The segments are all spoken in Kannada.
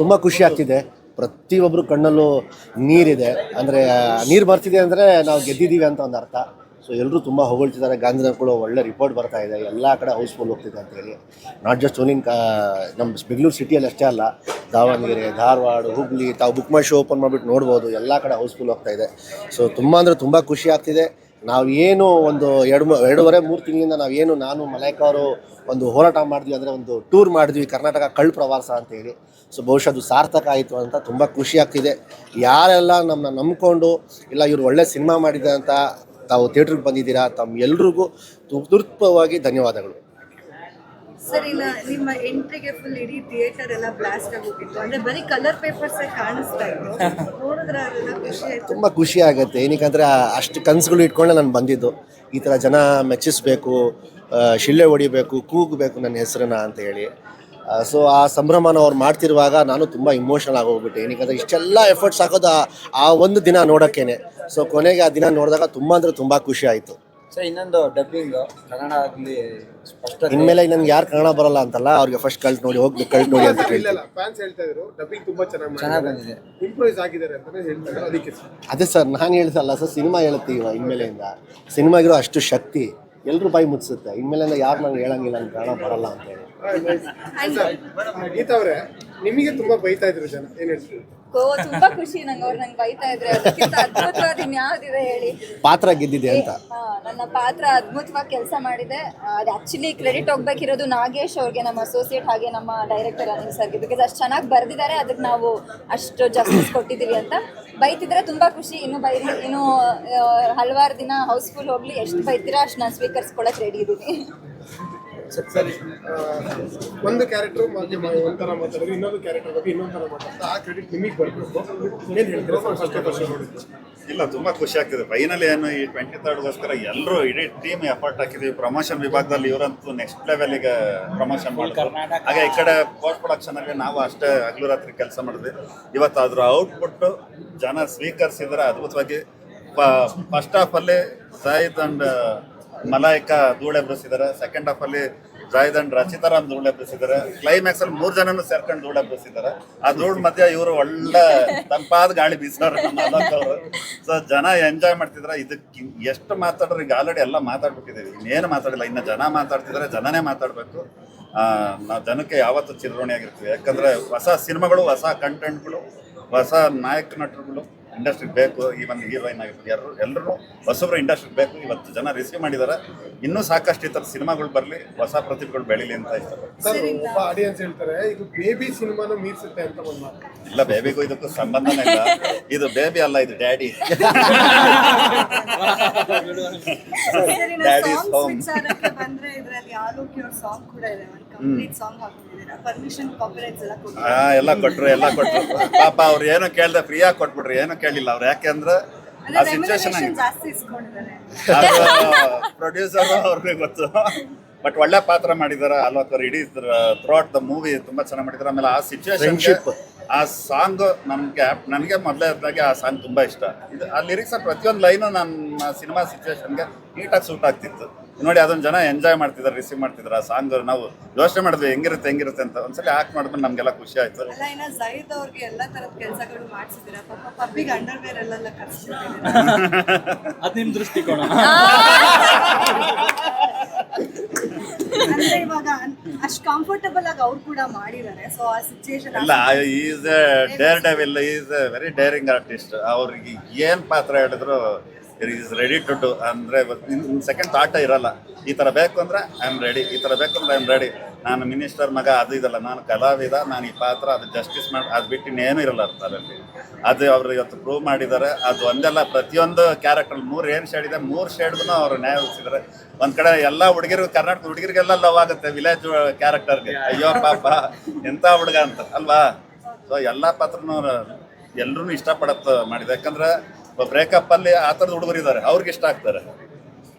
ತುಂಬ ಖುಷಿ ಆಗ್ತಿದೆ. ಪ್ರತಿಯೊಬ್ಬರು ಕಣ್ಣಲ್ಲೂ ನೀರಿದೆ. ಅಂದರೆ ನೀರು ಬರ್ತಿದೆ ಅಂದರೆ ನಾವು ಗೆದ್ದಿದ್ದೀವಿ ಅಂತ ಒಂದು ಅರ್ಥ. ಸೊ ಎಲ್ಲರೂ ತುಂಬ ಹೊಗಳ್ತಿದ್ದಾರೆ. ಗಾಂಧಿನಗರಗಳು ಒಳ್ಳೆ ರಿಪೋರ್ಟ್ ಬರ್ತಾ ಇದೆ, ಎಲ್ಲ ಕಡೆ ಹೌಸ್ಫುಲ್ ಹೋಗ್ತಿದೆ ಅಂತೇಳಿ. ನಾಟ್ ಜಸ್ಟ್ ಓನ್ಲಿ ನಮ್ಮ ಬೆಂಗಳೂರು ಸಿಟಿಯಲ್ಲಿ ಅಷ್ಟೇ ಅಲ್ಲ, ದಾವಣಗೆರೆ, ಧಾರವಾಡ, ಹುಬ್ಳಿ, ತಾವು ಬುಕ್ ಮೈ ಶೋ ಓಪನ್ ಮಾಡಿಬಿಟ್ಟು ನೋಡ್ಬೋದು, ಎಲ್ಲ ಕಡೆ ಹೌಸ್ಫುಲ್ ಹೋಗ್ತಾ ಇದೆ. ಸೊ ತುಂಬ ಅಂದರೆ ತುಂಬ ಖುಷಿ ಆಗ್ತಿದೆ. ನಾವೇನು ಒಂದು 2.5-3 ತಿಂಗಳಿಂದ ನಾವೇನು ನಾನು ಮಲೈಕ ಅವರು ಒಂದು ಹೋರಾಟ ಮಾಡಿದ್ವಿ, ಅಂದರೆ ಒಂದು ಟೂರ್ ಮಾಡಿದ್ವಿ ಕರ್ನಾಟಕ ಕಳ್ಳ ಪ್ರವಾಸ ಅಂತೇಳಿ. ಸೊ ಬಹುಶಃ ಅದು ಸಾರ್ಥಕ ಆಯಿತು ಅಂತ ತುಂಬ ಖುಷಿ ಆಗ್ತಿದೆ. ಯಾರೆಲ್ಲ ನಮ್ಮನ್ನ ನಂಬ್ಕೊಂಡು ಇಲ್ಲ ಇವರು ಒಳ್ಳೆ ಸಿನಿಮಾ ಮಾಡಿದ್ದಾರೆ ಅಂತ ತಾವು ಥಿಯೇಟ್ರಿಗೆ ಬಂದಿದ್ದೀರಾ, ತಮ್ಮ ಎಲ್ರಿಗೂ ಹೃತ್ಪೂರ್ವಕವಾಗಿ ಧನ್ಯವಾದಗಳು. ಸರ್, ಇಲ್ಲ ನಿಮ್ಮ ಎಂಟ್ರಿಗೆ ಫುಲ್ ಇಡೀ ಥಿಯೇಟರ್ ಎಲ್ಲ ಬ್ಲಾಸ್ಟ್ ಆಗೋಗಿತ್ತು. ಅಂದ್ರೆ ಬರೀ ಕಲರ್ ಪೇಪರ್ಸ್ ಕಾಣಿಸ್ತಾ ಇತ್ತು. ನೋಡಿದ್ರೆ ಅದೆಲ್ಲ ಖುಷಿ ಆಯ್ತು. ತುಂಬ ಖುಷಿ ಆಗುತ್ತೆ. ಏನಕ್ಕಂದರೆ ಅಷ್ಟು ಕನಸುಗಳು ಇಟ್ಕೊಂಡೆ ನಾನು ಬಂದಿದ್ದು. ಈ ಥರ ಜನ ಮೆಚ್ಚಿಸ್ಬೇಕು, ಶಿಳ್ಳೆ ಹೊಡಿಬೇಕು, ಕೂಗಬೇಕು ನನ್ನ ಹೆಸರನ್ನ ಅಂತ ಹೇಳಿ. ಸೊ ಆ ಸಂಭ್ರಮನ ಅವ್ರು ಮಾಡ್ತಿರುವಾಗ ನಾನು ತುಂಬ ಇಮೋಷನಲ್ ಆಗೋಗ್ಬಿಟ್ಟೆ. ಏನಕ್ಕಂದರೆ ಇಷ್ಟೆಲ್ಲ ಎಫರ್ಟ್ಸ್ ಹಾಕೋದು ಆ ಒಂದು ದಿನ ನೋಡೋಕ್ಕೇನೆ. ಸೊ ಕೊನೆಗೆ ಆ ದಿನ ನೋಡಿದಾಗ ತುಂಬ ಅಂದರೆ ತುಂಬ ಖುಷಿ ಆಯಿತು. ಸೊ ಇನ್ನೊಂದು ಡಬ್ಬಿಂಗ್ ಕನ್ನಡ ಆಗಲಿ ಸ್ಪಷ್ಟ. ಇನ್ಮೇಲೆ ನನಗೆ ಯಾರು ಕನ್ನಡ ಬರಲ್ಲ ಅಂತಲ್ಲ, ಅವ್ರಿಗೆ ಫಸ್ಟ್ ಕಲ್ಟ್ ನೋಡಿ ಕಲ್ಟ್ ನೋಡಿ ಅಂತ ಹೇಳ್ತಾರೆ. ಫ್ಯಾನ್ಸ್ ಹೇಳ್ತಾ ಇದ್ರು ಡಬ್ಬಿಂಗ್ ತುಂಬಾ ಚೆನ್ನಾಗಿ ಬಂದಿದೆ, ಇಂಪ್ರೂವೈಸ್ ಆಗಿದ್ದಾರೆ ಅಂತಾನೆ ಹೇಳ್ತಾರೆ. ಅದಕ್ಕೆ ಅದೇ ಸರ್ ನಾನು ಹೇಳ್ಸಲ್ಲ ಸರ್, ಸಿನಿಮಾ ಹೇಳ್ತೀವ ಇನ್ಮೇಲೆಯಿಂದ. ಸಿನಿಮಾಗಿರೋ ಅಷ್ಟು ಶಕ್ತಿ ಎಲ್ಲರೂ ಬಾಯಿ ಮುಚ್ಚಿಸುತ್ತೆ. ಇನ್ಮೇಲಿಂದ ಯಾರು ನಂಗೆ ಹೇಳಂಗಿಲ್ಲ ನಂಗೆ ಕನ್ನಡ ಬರಲ್ಲ ಅಂತ ಹೇಳಿ. ಗೀತಾ ಅವರೇ, ನಿಮಗೆ ತುಂಬಾ ಬೈತಾ ಇದ್ರು ಜನ, ಏನ್ ಹೇಳ್ತೀವಿ? ತುಂಬಾ ಖುಷಿ ನಂಗೆ ಅವ್ರು ನಂಗೆ ಬೈತಾ ಇದ್ರೆ. ಅದಕ್ಕಿಂತ ಅದ್ಭುತವಾದ ಇನ್ಯಾವ್ದಿದೆ ಹೇಳಿ. ಪಾತ್ರ ಗೆದ್ದಿದೆ ಅಂತ. ನನ್ನ ಪಾತ್ರ ಅದ್ಭುತವಾಗಿ ಕೆಲಸ ಮಾಡಿದೆ. ಅದು ಆಕ್ಚುಲಿ ಕ್ರೆಡಿಟ್ ಹೋಗ್ಬೇಕಿರೋದು ನಾಗೇಶ್ ಅವ್ರಿಗೆ, ನಮ್ಮ ಅಸೋಸಿಯೇಟ್, ಹಾಗೆ ನಮ್ಮ ಡೈರೆಕ್ಟರ್ ಅನಿಲ್ ಸರ್ಗೆ. ಬಿಕಾಸ್ ಅಷ್ಟು ಚೆನ್ನಾಗಿ ಬರೆದಿದ್ದಾರೆ, ಅದಕ್ಕೆ ನಾವು ಅಷ್ಟು ಜಸ್ಟಿಸ್ ಕೊಟ್ಟಿದ್ದೀವಿ ಅಂತ. ಬೈತಿದ್ರೆ ತುಂಬಾ ಖುಷಿ. ಇನ್ನೂ ಬೈರಿ, ಇನ್ನೂ ಹಲವಾರು ದಿನ ಹೌಸ್ಫುಲ್ ಹೋಗ್ಲಿ. ಎಷ್ಟು ಬೈತೀರಾ ಅಷ್ಟು ನಾನು ಸ್ವೀಕರಿಸ್ಕೊಳಕ್ ರೆಡಿ ಇದ್ದೀನಿ. ಸರಿ, ಒಂದು ಕ್ಯಾರೆಕ್ಟರ್ ಒಂಥರ ಮಾತಾಡಿದ್ರೆ ಇನ್ನೊಂದು ಕ್ಯಾರೆಕ್ಟರ್ ಬಗ್ಗೆ ಇನ್ನೊಂದು ಥರ ಮಾತಾಡ್ತಾ ಆ ಕ್ರೆಡಿಟ್ ನಿಮಗೆ ಬರಬೇಕು. ಏನು ಹೇಳ್ತೀರಾ ಫಸ್ಟ್ ನೋಡಿದ್ರು? ಇಲ್ಲ, ತುಂಬ ಖುಷಿ ಆಗ್ತಿದೆ. ಫೈನಲಿ ಏನು ಈ 23rd ಎಲ್ಲರೂ ಇಡೀ ಟೀಮ್ ಎಫರ್ಟ್ ಹಾಕಿದ್ವಿ. ಪ್ರಮೋಷನ್ ವಿಭಾಗದಲ್ಲಿ ಇವರಂತೂ ನೆಕ್ಸ್ಟ್ ಲೆವೆಲ್ಗೆ ಪ್ರಮೋಷನ್ ಮಾಡಿದ್ರು. ಹಾಗೆ ಈ ಕಡೆ ಪೋಸ್ಟ್ ಪ್ರೊಡಕ್ಷನಲ್ಲಿ ನಾವು ಅಷ್ಟೇ ಹಗಲು ರಾತ್ರಿ ಕೆಲಸ ಮಾಡಿದ್ವಿ. ಇವತ್ತು ಅದ್ರ ಔಟ್ಪುಟ್ ಜನ ಸ್ವೀಕರಿಸಿದ್ರೆ ಅದ್ಭುತವಾಗಿ. ಫಸ್ಟ್ ಹಾಫಲ್ಲಿ ಜಾಹಿದ್ ಅಂಡ್ ಮಲಾಯಿಕಾ ಧೂಳು ಎಬ್ಬಿಸಿದ್ದಾರೆ. ಸೆಕೆಂಡ್ ಹಾಫಲ್ಲಿ ಜಾಹಿದ್ ಅಂಡ್ ರಚಿತಾರಾಮ್ ಧೂಳು ಎಬ್ಬಿಸಿದ್ದಾರೆ. ಕ್ಲೈಮ್ಯಾಕ್ಸ್ ಅಲ್ಲಿ 3 ಜನನು ಸೇರ್ಕೊಂಡು ಧೂಳು ಎಬ್ಬಿಸಿದ್ದಾರೆ. ಆ ಧೂಳು ಮಧ್ಯ ಇವರು ಒಳ್ಳೆ ತಂಪಾದ ಗಾಳಿ ಬೀಸೋರು ಅವರು. ಸೊ ಜನ ಎಂಜಾಯ್ ಮಾಡ್ತಿದ್ರೆ. ಇದಕ್ಕೆ ಎಷ್ಟು ಮಾತಾಡ್ರೆ ಈಗ ಆಲ್ರೆಡಿ ಎಲ್ಲ ಮಾತಾಡ್ಬಿಟ್ಟಿದ್ದೀವಿ, ಇನ್ನೇನು ಮಾತಾಡಿಲ್ಲ. ಇನ್ನು ಜನ ಮಾತಾಡ್ತಿದ್ದಾರೆ, ಜನನೇ ಮಾತಾಡಬೇಕು. ನಾವು ಜನಕ್ಕೆ ಯಾವತ್ತೂ ಚಿರಋಣಿ ಆಗಿರ್ತೀವಿ. ಯಾಕಂದರೆ ಹೊಸ ಸಿನಿಮಾಗಳು, ಹೊಸ ಕಂಟೆಂಟ್ಗಳು, ಹೊಸ ನಾಯಕ ನಟರುಗಳು ಇಂಡಸ್ಟ್ರಿಗೆ ಬೇಕು. ಈವನ್ ಹೀರೋಯಿನ್ ಆಗಿರ್ಬೋದು, ಎಲ್ಲರೂ ಹೊಸಬ್ರು ಇಂಡಸ್ಟ್ರಿಗೆ ಬೇಕು. ಇವತ್ತು ಜನ ರಿಸೀವ್ ಮಾಡಿದ್ದಾರೆ. ಇನ್ನೂ ಸಾಕಷ್ಟು ಈ ಥರ ಸಿನಿಮಾಗಳು ಬರಲಿ, ಹೊಸ ಪ್ರತಿಭೆಗಳು ಬೆಳೀಲಿ ಅಂತ ಇಷ್ಟಪಡ್ತೀನಿ. ಒಬ್ಬ ಆಡಿಯನ್ಸ್ ಹೇಳ್ತಾರೆ ಇದು ಬೇಬಿ ಸಿನಿಮಾನ ಮೀರಿಸುತ್ತೆ ಅಂತ ಒಂದು ಮಾತು. ಇಲ್ಲ, ಬೇಬಿಗೂ ಇದಕ್ಕೂ ಸಂಬಂಧನೇ ಇಲ್ಲ. ಇದು ಬೇಬಿ ಅಲ್ಲ, ಇದು ಡ್ಯಾಡಿ. ಬಂದ್ರೆ ಇದರಲ್ಲಿ ಆಲೋಕಿ ಅವ್ರ ಸಾಂಗ್ ಕೂಡ ಇದೆ, ಒಂದು ಕಂಪ್ಲೀಟ್ ಸಾಂಗ್ ಹಾಕೊಂಡಿದ್ದೀರಾ. ಪರ್ಮಿಷನ್ ಕಾಪಿರೈಟ್ಸ್ ಎಲ್ಲ ಕೊಟ್ಟರು. ಎಲ್ಲ ಕೊಟ್ರು. ಪಾಪ ಅವ್ರು ಏನೋ ಕೇಳ್ದೆ ಫ್ರೀಯಾಗಿ ಕೊಟ್ಬಿಟ್ರು, ಏನೋ ಕೇಳಿಲ್ಲ ಅವ್ರು. ಯಾಕೆಂದ್ರೆ ಆ ಸಿಚುವೇಶನ್ ಜಾಸ್ತಿ ಇಸ್ಕೊಂಡಿದ್ದಾರೆ. ಪ್ರೊಡ್ಯೂಸರ್ ಅವ್ರಿಗೆ ಗೊತ್ತು. ಬಟ್ ಒಳ್ಳೆ ಪಾತ್ರ ಮಾಡಿದಾರೆ ಆಲೋಕ್ ಅವ್ರು. ಇಡೀ ಥ್ರೂಔಟ್ ದ ಮೂವಿ ತುಂಬಾ ಚೆನ್ನಾಗಿ ಮಾಡಿದಾರೆ. ಆಮೇಲೆ ಆ ಸಿಚುವೇಶನ್, ಆ ಸಾಂಗ್ ನನಗೆ ಮೊದಲನೇದಾಗಿ ಆ ಸಾಂಗ್ ತುಂಬಾ ಇಷ್ಟ. ಇದು ಆ ಲಿರಿಕ್ಸ್ ಪ್ರತಿಯೊಂದು ಲೈನು ನನ್ನ ಸಿನಿಮಾ ಸಿಚುವೇಶನ್ಗೆ ನೀಟಾಗಿ ಸೂಟ್ ಆಗ್ತಿತ್ತು. ನೋಡಿ, ಅದೊಂದು ಜನ ಎಂಜಾಯ್ ಮಾಡ್ತಿದ್ದಾರೆ, ರಿಸೀವ್ ಮಾಡ್ತಿದ್ದಾರೆ. ಆ ಸಾಂಗ್ ನಾವು ಯೋಚನೆ ಮಾಡಿದ್ವಿ ಹೆಂಗಿರುತ್ತೆ ಅಂತ. ಒಂದ್ಸಲ ಆಕ್ಟ್ ಮಾಡಿದ್ರೆ ನಮ್ಗೆಲ್ಲ ಖುಷಿ ಆಯ್ತು. ಜಾಹಿದ್ ಅವ್ರಿಗೆ ಎಲ್ಲ ತರದ ಕೆಲಸಗಳು ಮಾಡಿಸಿದ್ದೀರಾ. ಪಾಪ ಪಬ್ಬಿಗೆ ಅಂಡರ್ವೇರ್ ಎಲ್ಲ ಕರ್ಸಿದ್ದೀರಾ. ಅದು ನಿಮ್ಮ ದೃಷ್ಟಿಕೋನ. ಅಂದ್ರೆ ಇವಾಗ ಅಷ್ಟು ಕಂಫರ್ಟಬಲ್ ಆಗಿ ಅವ್ರು ಕೂಡ ಮಾಡಿದ್ದಾರೆ. ಸೊ ಆ ಸಿಚುವೇಶನ್ ಇಲ್ಲ, is A Deere devil, is A very daring artist. ಅವ್ರಿಗೆ ಏನು ಪಾತ್ರ ಹೇಳಿದ್ರು ಈಸ್ ರೆಡಿ ಟು ಡೂ. ಅಂದರೆ ಸೆಕೆಂಡ್ ಥಾಟ ಇರಲ್ಲ. ಈ ಥರ ಬೇಕು ಅಂದರೆ ಐ ಆಮ್ ರೆಡಿ, ಈ ಥರ ಬೇಕು ಅಂದರೆ ಐ ಆಮ್ ರೆಡಿ. ನಾನು ಮಿನಿಸ್ಟರ್ ಮಗ ಅದು ಇದಲ್ಲ, ನಾನು ಕಲಾವಿದ, ನಾನು ಈ ಪಾತ್ರ ಅದು ಜಸ್ಟಿಸ್ ಮಾಡಿ ಅದು ಬಿಟ್ಟು ಇನ್ನೇನು ಇರಲ್ಲ ಅದರಲ್ಲಿ. ಅದು ಅವರು ಇವತ್ತು ಪ್ರೂವ್ ಮಾಡಿದ್ದಾರೆ. ಅದು ಒಂದೆಲ್ಲ ಪ್ರತಿಯೊಂದು ಕ್ಯಾರೆಕ್ಟರ್ 3 ಏನು ಶೇಡ್ ಇದೆ, 3 ಶೇಡ್ಗೂ ಅವರು ನ್ಯಾಯ ಒದಗಿಸಿದ್ದಾರೆ. ಒಂದು ಕಡೆ ಎಲ್ಲ ಹುಡುಗಿರು, ಕರ್ನಾಟಕದ ಹುಡುಗಿರಿಗೆಲ್ಲ ಲವ್ ಆಗುತ್ತೆ ವಿಲೇಜ್ ಕ್ಯಾರೆಕ್ಟರ್ಗೆ. ಅಯ್ಯೋ ಪಾಪ ಎಂಥ ಹುಡುಗ ಅಂತ ಅಲ್ವಾ. ಸೊ ಎಲ್ಲ ಪಾತ್ರನೂ ಎಲ್ಲರೂ ಇಷ್ಟಪಡತ್ತೆ ಮಾಡಿದೆ. ಯಾಕಂದ್ರೆ ಬ್ರೇಕಪ್ ಅಲ್ಲಿ ಆ ಥರದ ಹುಡುಗರು ಇದ್ದಾರೆ, ಅವ್ರಿಗೆ ಇಷ್ಟ ಆಗ್ತಾರೆ.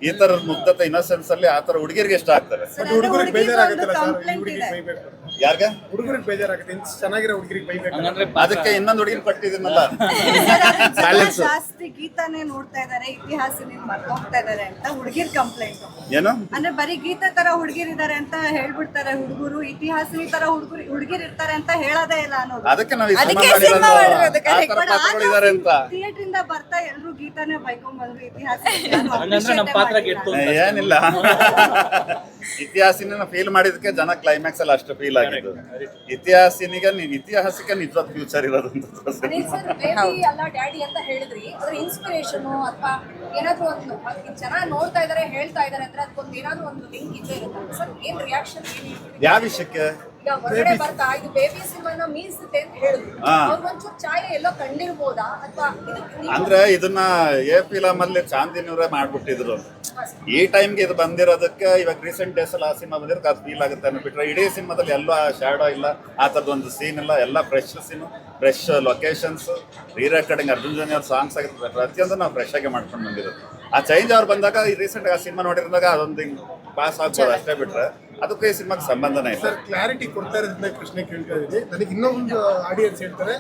ಈ ಥರದ ಮುಗ್ಧತೆ, ಇನ್ನೋಸೆನ್ಸ್ ಅಲ್ಲಿ ಆ ಥರ ಹುಡುಗಿರಿಗೆ ಇಷ್ಟ ಆಗ್ತಾರೆ. ಹುಡುಗರಿಗೆ ಬೇಜಾರಾಗುತ್ತಲ್ಲ ಸರ್, ಈ ಹುಡುಗಿಗೆ ಬೈಬೇಕು. ಯಾರ್ಗ ಹುಡುಗರಿಗೆ ಬೇಜಾರಾಗುತ್ತೆ ಇನ್ನು ಚೆನ್ನಾಗಿರೋ ಹುಡುಗರಿಗೆ ಬೈಬೇಕು ಅದಕ್ಕೆ ಇನ್ನೊಂದು ಹುಡುಗಿನ ಕೊಟ್ಟಿದ್ದೀನಲ್ಲ. ಜಾಸ್ತಿ ಗೀತಾನೇ ನೋಡ್ತಾ ಇದಾರೆ, ಇತಿಹಾಸನೇ ಮರ್ತೋಗ್ತಾ ಇದಾರೆ ಅಂತ ಹುಡುಗಿರ್ ಕಂಪ್ಲೇಂಟ್. ಏನು ಅಂದ್ರೆ ಬರೀ ಗೀತಾ ತರ ಹುಡುಗಿರಿದ್ದಾರೆ ಅಂತ ಹೇಳ್ಬಿಡ್ತಾರೆ ಹುಡುಗರು, ಇತಿಹಾಸನಿ ತರ ಹುಡುಗಿರ್ ಇರ್ತಾರೆ ಅಂತ ಹೇಳೋದೇ ಇಲ್ಲ ಅನ್ನೋದು. ಅದಕ್ಕೆ ನಾವು ಈ ಸಿನಿಮಾ ಅದಕ್ಕೆ ಮಾಡಿರೋದು. ಸಿನಿಮಾ ಮಾಡಿರೋದು, ಆ ಥರ ಪಾತ್ರಗಳಿದ್ದಾರೆ ಅಂತ. ಥಿಯೇಟರ್ ಇಂದ ಬರ್ತಾ ಎಲ್ರು ಗೀತಾನೇ ಬೈಕೊಂಡ್ ಬಂದ್ರು, ಇತಿಹಾಸ ಏನಿಲ್ಲ, ಇತಿಹಾಸಿನ ಫೀಲ್ ಮಾಡಿದಕ್ಕೆ ಜನ ಕ್ಲೈಮ್ಯಾಕ್ಸ್ ಅಲ್ಲಿ ಅಷ್ಟು ಫೀಲ್ ಆಗಿದ್ದು. ಇತಿಹಾಸಿನಿಗೆ ಇತಿಹಾಸಕ್ಕೆ ನಿಜವಾದ ಫ್ಯೂಚರ್ ಇರೋದು ಅಂತ ಅನಿಲ್ ಸರ್, ಬೇಬಿ ಅಲ್ಲ ಡ್ಯಾಡಿ ಅಂತ ಹೇಳಿದ್ರಿ, ಅದ್ರ ಇನ್ಸ್ಪಿರೇಷನ್ ಅಥವಾ ಏನಾದ್ರೂ ಒಂದು ಚೆನ್ನಾಗಿ ನೋಡ್ತಾ ಇದಾರೆ ಹೇಳ್ತಾ ಇದಾರೆ ಅಂದ್ರೆ ಅದಕ್ಕೊಂದು ಏನಾದ್ರೂ ಒಂದು ಲಿಂಕ್ ಇದ್ದೇ ಇರುತ್ತೆ ಸರ್. ಏನ್ ರಿಯಾಕ್ಷನ್ ಯಾವ ವಿಷಯಕ್ಕೆ? ಈಗ ಹೊರಗಡೆ ಬರ್ತಾ ಇದು ಬೇಬಿ ಸಿನಿಮಾನ ಮೀನ್ಸುತ್ತೆ ಅಂತ ಹೇಳಿದ್ರು, ಅವ್ರಿಗೊಂಚೂರು ಛಾಯೆ ಎಲ್ಲೋ ಕಂಡಿರ್ಬೋದಾ ಅಥವಾ ಅಂದ್ರೆ ಇದನ್ನ ಎ ಫಿಲಮ್ ಅಲ್ಲಿ ಚಾಂದಿನಿಯವರೇ ಮಾಡ್ಬಿಟ್ಟಿದ್ರು. ಈ ಟೈಮ್ಗೆ ಇದು ಬಂದಿರೋದಕ್ಕೆ ಇವಾಗ ರೀಸೆಂಟ್ ಡೇಸ್ ಅಲ್ಲಿ ಆ ಸಿನಿಮಾ ಬಂದಿರೋದಕ್ಕೆ ಅದು ಫೀಲ್ ಆಗುತ್ತೆ ಅನ್ಬಿಟ್ರೆ, ಇಡೀ ಸಿನಿಮಾದಲ್ಲಿ ಎಲ್ಲ ಶಾಡೋ ಇಲ್ಲ, ಆ ಥರದ್ದು ಒಂದು ಸೀನ್ ಇಲ್ಲ, ಎಲ್ಲ fresh scene, fresh locations, re recording, Arjun ಜೋನಿ ಅವ್ರ ಸಾಂಗ್ಸ್ ಆಗಿರ್ತಾರೆ, ಪ್ರತಿಯೊಂದು ನಾವು ಫ್ರೆಶ್ ಆಗಿ ಮಾಡ್ಕೊಂಡು ಬಂದಿರೋದು. ಆ ಚೇಂಜ್ ಅವ್ರು ಬಂದಾಗ ಈ ರೀಸೆಂಟ್ ಆ ಸಿನಿಮಾ ನೋಡಿದಾಗ ಅದೊಂದು ಹಿಂಗೆ ಪಾಸ್ ಆಗ್ಬೋದು ಅಷ್ಟೇ, ಬಿಟ್ರೆ ಅದಕ್ಕೂ ಈ ಸಿನಿಮಾಗೆ ಸಂಬಂಧನೇ ಇಲ್ಲ. ಸರ್ ಕ್ಲಾರಿಟಿ ಕೊಡ್ತಾ ಇರೋದ್ರಿಂದ ಪ್ರಶ್ನೆ ಕೇಳ್ತಾ ಇದ್ದೀನಿ. ನನಗೆ ಇನ್ನೊಂದು ಆಡಿಯನ್ಸ್ ಹೇಳ್ತಾರೆ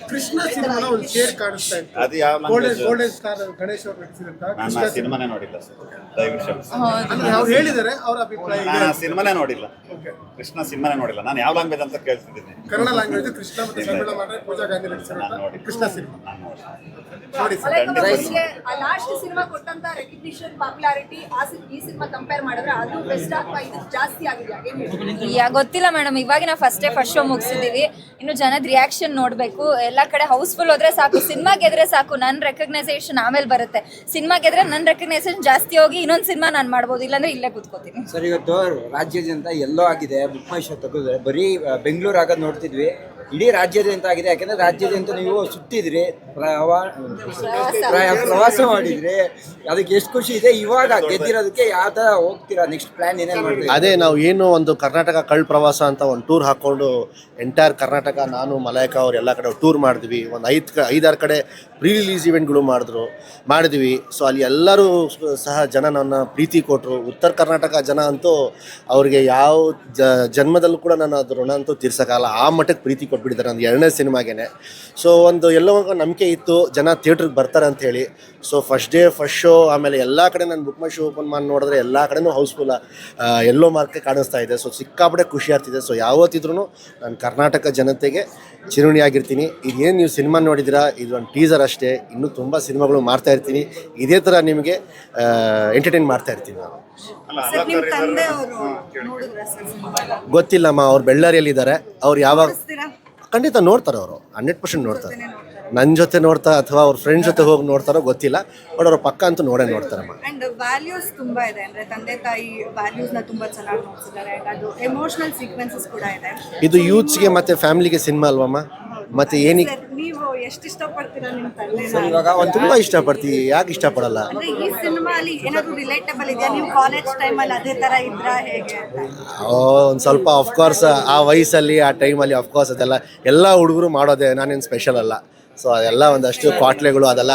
ಕೃಷ್ಣ ಸಿನಿಮಾನ ಒಂದು ಶೇರ್ ಕಾಣಿಸ್ತಾ ಇತ್ತು. ಅದು ಯಾವ ಗೋಲ್ಡನ್ ಸ್ಟಾರ್ ಗಣೇಶ್ ಅವ್ರು ನಟಿಸಿದಂತ ನಾನು ಆ ಸಿನಿಮಾನೇ ನೋಡಿಲ್ಲ ಸರ್, ದಯವಿಟ್ಟು ಕ್ಷಮಿಸಿ. ಅಂದ್ರೆ ಅವ್ರು ಹೇಳಿದ್ದಾರೆ ಅವ್ರ ಅಭಿಪ್ರಾಯ ಇದೆ. ನಾನು ಆ ಸಿನಿಮಾನೇ ನೋಡಿಲ್ಲ, ಓಕೆ, ಕೃಷ್ಣ ಸಿನಿಮಾನೇ ನೋಡಿಲ್ಲ. ನಾನು ಯಾವ ಲ್ಯಾಂಗ್ವೇಜ್ ಅಂತ ಕೇಳ್ತಿದ್ದೀನಿ. ಕನ್ನಡ ಲ್ಯಾಂಗ್ವೇಜ್ ಕೃಷ್ಣ ಮತ್ತೆ ತಮಿಳ ಮಾಡಿದ್ರೆ ಪೂಜಾ ಗಾಂಧಿ ನಟಿಸಿದಂತ ಕೃಷ್ಣ ಸಿನಿಮಾ ನೋಡಿ ಸರ್. ಆ ಲಾಸ್ಟ್ ಸಿನಿಮಾ ಕೊಟ್ಟಂತ ರೆಕಗ್ನಿಷನ್ ಪಾಪ್ಯುಲಾರಿಟಿ ಈ ಸಿನಿಮಾ ಕಂಪೇರ್ ಮಾಡಿದ್ರೆ ಅದು ಬೆಸ್ಟ್ ಅಥವಾ ಇದು ಜಾಸ್ತಿ ಆಗಿದೆಯಾ? ಗೊತ್ತಿಲ್ಲ ಮೇಡಮ್, ಇವಾಗ ನಾವು ಫಸ್ಟ್ ಶೋ ಮುಗಿಸಿದೀವಿ, ಇನ್ನು ಜನದ ರಿಯಾಕ್ಷನ್ ನೋಡ್ಬೇಕು. ಎಲ್ಲ ಕಡೆ ಹೌಸ್ಫುಲ್ ಹೋದ್ರೆ ಸಾಕು, ಸಿನಿಮಾ ಗೆದ್ರೆ ಸಾಕು, ನನ್ನ ರೆಕಗ್ನೈಸೇಷನ್ ಆಮೇಲೆ ಬರುತ್ತೆ. ಸಿನಿಮಾ ಗೆದ್ರೆ ನನ್ನ ರೆಕಗ್ನೈಸೇಷನ್ ಜಾಸ್ತಿ ಹೋಗಿ ಇನ್ನೊಂದು ಸಿನಿಮಾ ನಾನು ಮಾಡ್ಬೋದು, ಇಲ್ಲಾಂದ್ರೆ ಇಲ್ಲೇ ಕೂತ್ಕೋತೀನಿ. ಸರ್, ಇವತ್ತು ರಾಜ್ಯಾದ್ಯಂತ ಎಲ್ಲೋ ಆಗಿದೆ, ಬುಕ್ ಮೈ ಶೋ ತೆಗೆದ್ರೆ ಬರೀ ಬೆಂಗಳೂರು ಆಗೋದು ನೋಡ್ತಿದ್ವಿ. ಇಡೀ ರಾಜ್ಯಾದ್ಯಂತ ಆಗಿದೆ, ಯಾಕಂದ್ರೆ ರಾಜ್ಯಾದ್ಯಂತ ನೀವು ಸುತ್ತಿದ್ರಿ, ಪ್ರವಾಸ ಮಾಡಿದ್ರಿ, ಅದಕ್ಕೆ ಎಷ್ಟು ಖುಷಿ ಇದೆ. ಇವಾಗ ಗೆದ್ದಿರೋದಕ್ಕೆ ಯಾವ ಥರ ಹೋಗ್ತೀರಾ, ನೆಕ್ಸ್ಟ್ ಪ್ಲಾನ್ ಏನೇನು ಮಾಡ್ತೀರಾ? ಅದೇ ನಾವು ಏನು ಒಂದು ಕರ್ನಾಟಕ ಕಳ್ಳ ಪ್ರವಾಸ ಅಂತ ಒಂದು ಟೂರ್ ಹಾಕ್ಕೊಂಡು ಎಂಟೈರ್ ಕರ್ನಾಟಕ, ನಾನು ಮಲಾಯ್ಕ ಅವ್ರು ಎಲ್ಲ ಕಡೆ ಟೂರ್ ಮಾಡಿದ್ವಿ. ಒಂದು 5-6 ಕಡೆ ಪ್ರೀ ರಿಲೀಸ್ ಇವೆಂಟ್ಗಳು ಮಾಡಿದ್ವಿ. ಸೊ ಅಲ್ಲಿ ಎಲ್ಲರೂ ಸಹ ಜನ ನನ್ನ ಪ್ರೀತಿ ಕೊಟ್ಟರು. ಉತ್ತರ ಕರ್ನಾಟಕ ಜನ ಅಂತೂ ಅವ್ರಿಗೆ ಯಾವ ಜನ್ಮದಲ್ಲೂ ಕೂಡ ನಾನು ಅದು ಋಣ ಅಂತೂ ತೀರ್ಸೋಕ್ಕಾಗಲ್ಲ, ಆ ಮಟ್ಟಕ್ಕೆ ಪ್ರೀತಿ ಕೊಟ್ಬಿಟ್ಟಿದ್ದಾರೆ ನಂದು 2ನೇ ಸಿನಿಮಾಗೆ. ಸೊ ಒಂದು ಎಲ್ಲೋ ನಂಬಿಕೆ ಇತ್ತು ಜನ ಥಿಯೇಟ್ರಿಗೆ ಬರ್ತಾರೆ ಅಂತ ಹೇಳಿ. ಸೊ ಫಸ್ಟ್ ಶೋ ಆಮೇಲೆ ಎಲ್ಲ ಕಡೆ ನಾನು ಬುಕ್ ಮೈ ಶೋ ಓಪನ್ ಮಾಡಿ ನೋಡಿದ್ರೆ ಎಲ್ಲ ಕಡೆನೂ ಹೌಸ್ಫುಲ್, ಎಲ್ಲೋ ಮಾರ್ಕೆ ಕಾಣಿಸ್ತಾ ಇದೆ. ಸೊ ಸಿಕ್ಕಾಪಟ್ಟೆ ಖುಷಿ ಆಗ್ತಿದೆ. ಸೊ ಯಾವತ್ತಿದ್ರೂ ನಾನು ಕರ್ನಾಟಕ ಜನತೆಗೆ ಚಿರುಣಿಯಾಗಿರ್ತೀನಿ. ಇದೇನು ನೀವು ಸಿನಿಮಾ ನೋಡಿದ್ದೀರಾ, ಇದು ಒಂದು ಟೀಸರ್ ಅಷ್ಟೇ, ಇನ್ನೂ ತುಂಬ ಸಿನಿಮಾಗಳು ಮಾಡ್ತಾ ಇರ್ತೀನಿ. ಇದೇ ಥರ ನಿಮಗೆ ಎಂಟರ್ಟೈನ್ ಮಾಡ್ತಾ ಇರ್ತೀನಿ ನಾನು. ಸರ್, ನಿಮ್ ತಂದೆ ಅವರು ನೋಡಿದ್ರ ಸರ್ ಸಿನಿಮಾ? ಗೊತ್ತಿಲ್ಲಮ್ಮ, ಅವ್ರು ಬೆಳ್ಳಾರಿಯಲ್ಲಿದ್ದಾರೆ. ಅವ್ರು ಯಾವಾಗ ನೋಡ್ತೀರಾ? ಖಂಡಿತ ನೋಡ್ತಾರೆ, ಅವರು 100% ನೋಡ್ತಾರೆ. ನನ್ನ ಜೊತೆ ನೋಡ್ತಾ ಅಥವಾ ಅವ್ರ ಫ್ರೆಂಡ್ ಜೊತೆ ಹೋಗಿ ನೋಡ್ತಾರೋ ಗೊತ್ತಿಲ್ಲ, ಬಟ್ ಅವ್ರ ಪಕ್ಕ ಅಂತೂ ನೋಡ್ತಾರಮ್ಮ. ಅಂಡ್ ವ್ಯಾಲ್ಯೂಸ್ ತುಂಬಾ ಇದೆ, ಅಂದ್ರೆ ತಂದೆ ತಾಯಿ ವ್ಯಾಲ್ಯೂಸ್ ನ ತುಂಬಾ ಚೆನ್ನಾಗಿ ನೋಡ್ತಿದ್ದಾರೆ. ಅದು ಎಮೋಷನಲ್ ಸೀಕ್ವೆನ್ಸಸ್ ಕೂಡ ಇದೆ. ಇದು ಯೂತ್ಸ್ಗೆ ಮತ್ತೆ ಫ್ಯಾಮಿಲಿಗೆ ಸಿನಿಮಾ ಅಲ್ವಮ್ಮ, ಮತ್ತೆ ಏನಕ್ಕೆ ಸರ್, ನೀವು ಎಷ್ಟು ಇಷ್ಟಪಡ್ತೀರಾ ನಿಮ್ಮ ತಂದೆ? ಇವಾಗ ಒಂದು ತುಂಬ ಇಷ್ಟಪಡ್ತೀವಿ, ಯಾಕೆ ಇಷ್ಟಪಡಲ್ಲ? ಅಂದ್ರೆ ಈ ಸಿನಿಮಾ ಅಲ್ಲಿ ಏನಾದ್ರು ರಿಲೇಟಬಲ್ ಇದೆಯಾ? ನೀವು ಕಾಲೇಜ್ ಟೈಮಲ್ಲಿ ಅದೇ ತರ ಇದ್ರಾ ಹೇಗೆ ಅಂತ? ಒಂದು ಸ್ವಲ್ಪ ಅಫ್ಕೋರ್ಸ್ ಆ ವಯಸ್ಸಲ್ಲಿ ಆ ಟೈಮಲ್ಲಿ ಅಫ್ಕೋರ್ಸ್ ಅದೆಲ್ಲ ಎಲ್ಲ ಹುಡುಗರು ಮಾಡೋದೇ, ನಾನೇನು ಸ್ಪೆಷಲ್ ಅಲ್ಲ. ಸೊ ಅದೆಲ್ಲ ಒಂದಷ್ಟು ಕ್ವಾಟ್ಲೆಗಳು ಅದೆಲ್ಲ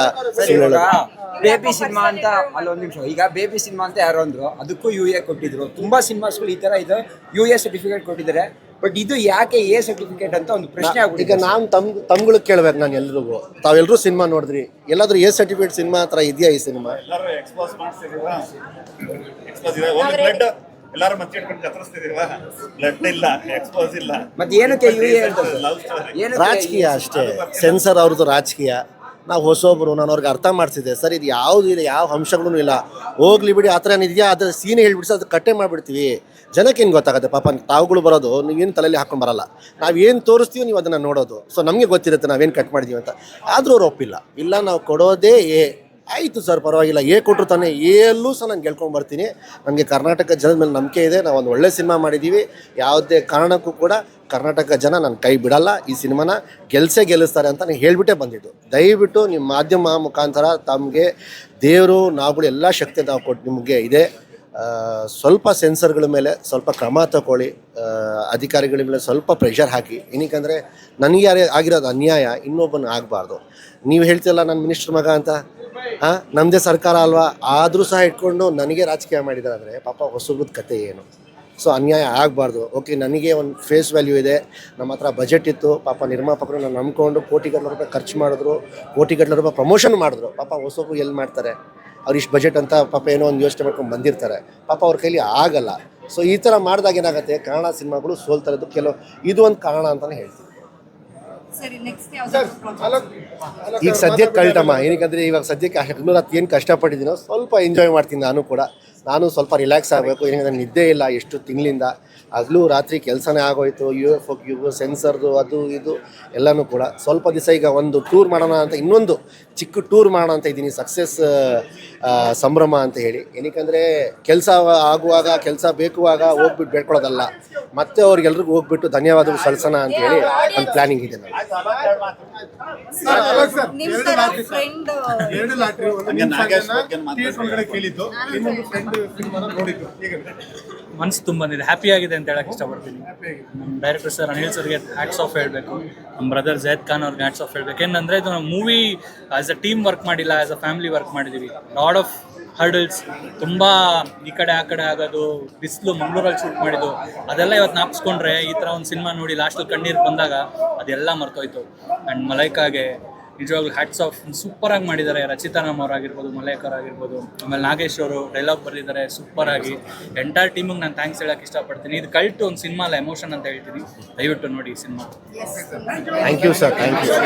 ಬೇಬಿ ಸಿನಿಮಾ ಅಂತ ಅಲ್ಲೊಂದು ನಿಮಿಷ. ಈಗ ಬೇಬಿ ಸಿನಿಮಾ ಅಂತ ಯಾರೋ ಅಂದ್ರು, ಅದಕ್ಕೂ UA ಕೊಟ್ಟಿದ್ರು. ತುಂಬಾ ಸಿನಿಮಾಸ್ಗಳು ಈ ತರ ಇದು UA ಸರ್ಟಿಫಿಕೇಟ್ ಕೊಟ್ಟಿದ್ದಾರೆ. ಬಟ್ ಇದು ಯಾಕೆ A ಸರ್ಟಿಫಿಕೇಟ್ ಅಂತ ಒಂದು ಪ್ರಶ್ನೆ ಆಗ್ಬಿಟ್ಟಿದೆ. ಈಗ ನಾನು ತಮ್ಗಳಿಗೆ ಕೇಳ್ಬೇಕು, ನಾನು ಎಲ್ರಿಗೂ, ತಾವೆಲ್ಲರೂ ಸಿನಿಮಾ ನೋಡಿದ್ರಿ, ಎಲ್ಲಾದ್ರೂ A ಸರ್ಟಿಫಿಕೇಟ್ ಸಿನಿಮಾ ಹತ್ರ ಇದೆಯಾ ಈ ಸಿನಿಮಾ? ಎಲ್ಲರೂ ಎಕ್ಸ್ಪೋಸ್ ಮಾಡ್ತಿದೀವಾ? ಎಕ್ಸ್ಪೋಸ್ ಇದೆ, ಒಂದು ಬ್ಲಡ್ ಎಲ್ಲರೂ ಮತ್ತೆ ಇಟ್ಕೊಂಡು ಕತ್ತರಿಸ್ತಿದೀವಾ? ಬ್ಲಡ್ ಇಲ್ಲ, ಎಕ್ಸ್ಪೋಸ್ ಇಲ್ಲ. ಮತ್ತೆ ಏನಕ್ಕೆ UA ಅಂತ? ಲವ್ ಸ್ಟೋರಿ, ರಾಜಕೀಯ ಅಷ್ಟೇ, ಸೆನ್ಸರ್ ಅವ್ರದ್ದು ರಾಜಕೀಯ. ನಾವು ಹೊಸೊಬ್ರು, ನಾನು ಅವ್ರಿಗೆ ಅರ್ಥ ಮಾಡಿಸಿದೆ, ಸರ್ ಇದು ಯಾವುದು ಇಲ್ಲ, ಯಾವ ಅಂಶಗಳೂ ಇಲ್ಲ, ಹೋಗ್ಲಿ ಬಿಡಿ, ಆ ಥರ ಏನಿದೆಯಾ ಅದರ ಸೀನ್ ಹೇಳ್ಬಿಟ್ಟು ಅದು ಕಟ್ಟೆ ಮಾಡಿಬಿಡ್ತೀವಿ. ಜನಕ್ಕೆ ಏನು ಗೊತ್ತಾಗುತ್ತೆ ಪಾಪ, ತಾವುಗಳು ಬರೋದು ನೀವೇನು ತಲೆಯಲ್ಲಿ ಹಾಕೊಂಡು ಬರಲ್ಲ, ನಾವೇನು ತೋರಿಸ್ತೀವಿ ನೀವು ಅದನ್ನು ನೋಡೋದು. ಸೊ ನಮಗೆ ಗೊತ್ತಿರುತ್ತೆ ನಾವೇನು ಕಟ್ ಮಾಡಿದ್ದೀವಿ ಅಂತ. ಆದರೂ ಅವ್ರು ಒಪ್ಪಿಲ್ಲ, ಇಲ್ಲ ನಾವು ಕೊಡೋದೇ ಆಯಿತು ಸರ್ ಪರವಾಗಿಲ್ಲ, ಕೊಟ್ಟರು ತಾನೇ, ಎಲ್ಲೂ ಸಹ ನಾನು ಗೆಲ್ಕೊಂಡು ಬರ್ತೀನಿ. ನನಗೆ ಕರ್ನಾಟಕ ಜನದ ಮೇಲೆ ನಂಬಿಕೆ ಇದೆ, ನಾವು ಒಂದು ಒಳ್ಳೆ ಸಿನಿಮಾ ಮಾಡಿದ್ದೀವಿ, ಯಾವುದೇ ಕಾರಣಕ್ಕೂ ಕೂಡ ಕರ್ನಾಟಕ ಜನ ನನ್ನ ಕೈ ಬಿಡಲ್ಲ, ಈ ಸಿನಿಮಾನ ಗೆಲ್ಲಿಸ್ತಾರೆ ಅಂತ ನಾನು ಹೇಳಿಬಿಟ್ಟೇ ಬಂದಿದ್ದು. ದಯವಿಟ್ಟು ನಿಮ್ಮ ಮಾಧ್ಯಮ ಮುಖಾಂತರ ತಮಗೆ ದೇವರು ನಾವುಗಳು ಎಲ್ಲ ಶಕ್ತಿ ನಾವು ಕೊಟ್ಟು ನಿಮಗೆ ಇದೆ. ಸ್ವಲ್ಪ ಸೆನ್ಸರ್ಗಳ ಮೇಲೆ ಸ್ವಲ್ಪ ಕ್ರಮ ತಗೊಳ್ಳಿ, ಅಧಿಕಾರಿಗಳ ಮೇಲೆ ಸ್ವಲ್ಪ ಪ್ರೆಷರ್ ಹಾಕಿ. ಏನಕ್ಕಂದರೆ ನನಗೆ ಯಾರೇ ಆಗಿರೋದು ಅನ್ಯಾಯ ಇನ್ನೊಬ್ಬನ ಆಗಬಾರ್ದು. ನೀವು ಹೇಳ್ತಿರಲ್ಲ ನನ್ನ ಮಿನಿಸ್ಟ್ರ್ ಮಗ ಅಂತ, ನಮ್ಮದೇ ಸರ್ಕಾರ ಅಲ್ವಾ, ಆದರೂ ಸಹ ಇಟ್ಕೊಂಡು ನನಗೆ ರಾಜಕೀಯ ಮಾಡಿದ್ದಾರೆ ಅಂದರೆ ಪಾಪ ಹೊಸಬ್ರದ ಕತೆ ಏನು? ಸೊ ಅನ್ಯಾಯ ಆಗಬಾರ್ದು. ಓಕೆ, ನನಗೆ ಒಂದು ಫೇಸ್ ವ್ಯಾಲ್ಯೂ ಇದೆ, ನಮ್ಮ ಹತ್ರ ಬಜೆಟ್ ಇತ್ತು, ಪಾಪ ನಿರ್ಮಾಪಕರು ನಾನು ನಂಬ್ಕೊಂಡು ಕೋಟಿಗಟ್ಟಲೆ ರೂಪಾಯಿ ಖರ್ಚು ಮಾಡಿದ್ರು, ಕೋಟಿಗಟ್ಟಲೆ ರೂಪಾಯಿ ಪ್ರಮೋಷನ್ ಮಾಡಿದ್ರು. ಪಾಪ ಹೊಸಬು ಎಲ್ಲಿ ಮಾಡ್ತಾರೆ, ಅವ್ರು ಇಷ್ಟು ಬಜೆಟ್ ಅಂತ ಪಾಪ ಏನೋ ಒಂದು ಯೋಚನೆ ಮಾಡ್ಕೊಂಡು ಬಂದಿರ್ತಾರೆ, ಪಾಪ ಅವ್ರ ಕೈಲಿ ಆಗಲ್ಲ. ಸೊ ಈ ಥರ ಮಾಡಿದಾಗ ಏನಾಗುತ್ತೆ, ಕನ್ನಡ ಸಿನಿಮಾಗಳು ಸೋಲ್ತಾ ಇರೋದು ಇದು ಒಂದು ಕಾರಣ ಅಂತಲೇ ಹೇಳ್ತೀನಿ. ಸರಿ, ನೆಕ್ಸ್ಟ್ ಯಾವ್ದು? ಈಗ ಸದ್ಯಕ್ಕೆ ಕಳ್ಟಮ್ಮ, ಏನಕ್ಕಂದರೆ ಇವಾಗ ಸದ್ಯಕ್ಕೆ ಏನು ಕಷ್ಟಪಟ್ಟಿದ್ದೀನೋ ಸ್ವಲ್ಪ ಎಂಜಾಯ್ ಮಾಡ್ತೀನಿ. ನಾನು ಸ್ವಲ್ಪ ರಿಲ್ಯಾಕ್ಸ್ ಆಗಬೇಕು. ಏನಂದರೆ ನಿದ್ದೆ ಇಲ್ಲ ಎಷ್ಟು ತಿಂಗಳಿಂದ, ಹಗಲು ರಾತ್ರಿ ಕೆಲಸನೇ ಆಗೋಯ್ತು. UFO ಸೆನ್ಸರ್ದು ಅದು ಇದು ಎಲ್ಲನೂ ಕೂಡ. ಸ್ವಲ್ಪ ದಿವಸ ಈಗ ಒಂದು ಟೂರ್ ಮಾಡೋಣ ಅಂತ, ಇನ್ನೊಂದು ಚಿಕ್ಕ ಟೂರ್ ಮಾಡೋಣ ಅಂತ ಇದ್ದೀನಿ, ಸಕ್ಸಸ್ ಸಂಭ್ರಮ ಅಂತ ಹೇಳಿ. ಏನಕ್ಕಂದರೆ ಕೆಲಸ ಆಗುವಾಗ, ಕೆಲಸ ಬೇಕುವಾಗ ಹೋಗ್ಬಿಟ್ಟು ಬೇಡ್ಕೊಳ್ಳೋದಲ್ಲ, ಮತ್ತೆ ಅವ್ರಿಗೆಲ್ರಿಗೂ ಹೋಗ್ಬಿಟ್ಟು ಧನ್ಯವಾದಗಳು ಸಲ್ಲಿಸೋಣ ಅಂತ ಹೇಳಿ ಒಂದು ಪ್ಲಾನಿಂಗ್ ಇದೆ ನಾನು. ನಿಮ್ ತರ ಫ್ರೆಂಡ್ ಎರಡು ಲಾಟ್ರಿ, ಒಂದು ಹಂಗೆ ನಾಗೇಶ್ ಬಗ್ಗೆ ಥಿಯೇಟರ್ ಒಳಗಡೆ ಕೇಳಿದ್ದು, ಇನ್ನೊಂದು ಫ್ರೆಂಡ್ ಸಿನಿಮಾನ ನೋಡಿದ್ದು, ಹೇಗೆ ಮನಸ್ಸು ತುಂಬ ಬಂದಿದೆ, ಹ್ಯಾಪಿ ಆಗಿದೆ ಅಂತ ಹೇಳಕ್ಕೆ ಇಷ್ಟಪಡ್ತೀನಿ. ನಮ್ಮ ಡೈರೆಕ್ಟರ್ ಸರ್ ಅನಿಲ್ ಸರ್ಗೆ ಹ್ಯಾಟ್ಸ್ ಆಫ್ ಹೇಳಬೇಕು, ನಮ್ಮ ಬ್ರದರ್ ಜೈದ್ ಖಾನ್ ಅವ್ರಿಗೆ ಹ್ಯಾಟ್ಸ್ ಆಫ್ ಹೇಳಬೇಕು. ಏನಂದರೆ ಇದು ನಾವು movie as a team work ಮಾಡಿಲ್ಲ, ಆ್ಯಸ್ ಅ ಫ್ಯಾಮಿಲಿ ವರ್ಕ್ ಮಾಡಿದ್ದೀವಿ. ಲಾಡ್ ಆಫ್ ಹರ್ಡಲ್ಸ್, ತುಂಬ ಈ ಕಡೆ ಆ ಕಡೆ ಆಗೋದು, ಬಿಸಿಲು, ಮಂಗಳೂರಲ್ಲಿ ಶೂಟ್ ಮಾಡಿದ್ದು, ಅದೆಲ್ಲ ಇವತ್ತು ನಾಪ್ಸ್ಕೊಂಡ್ರೆ ಈ ಥರ ಒಂದು ಸಿನಿಮಾ ನೋಡಿ ಲಾಸ್ಟಲ್ಲಿ ಕಣ್ಣೀರು ಬಂದಾಗ ಅದೆಲ್ಲ ಮರ್ತೋಯ್ತು. ಆ್ಯಂಡ್ ಮಲೈಕಾಗೆ ನಿಜವಾಗ್ಲೂ ಹ್ಯಾಟ್ಸ್ ಆಫ್, ಸೂಪರಾಗಿ ಮಾಡಿದ್ದಾರೆ. ರಚಿತಾ ರಾಮ್ ಅವರಾಗಿರ್ಬೋದು, ಮಲೈಕರ್ ಆಗಿರ್ಬೋದು, ಆಮೇಲೆ ನಾಗೇಶ್ ಅವರು ಡೈಲಾಗ್ ಬರೆದಿದ್ದಾರೆ ಸೂಪರಾಗಿ. ಎಂಟೈರ್ ಟೀಮಿಗೆ ನಾನು ಥ್ಯಾಂಕ್ಸ್ ಹೇಳೋಕ್ಕೆ ಇಷ್ಟಪಡ್ತೀನಿ. ಇದು ಕಲ್ಟ್ ಒಂದು ಸಿನಿಮಾ ಅಲ್ಲ, ಎಮೋಷನ್ ಅಂತ ಹೇಳ್ತೀನಿ. ದಯವಿಟ್ಟು ನೋಡಿ ಈ cinema. Thank you sir, thank you.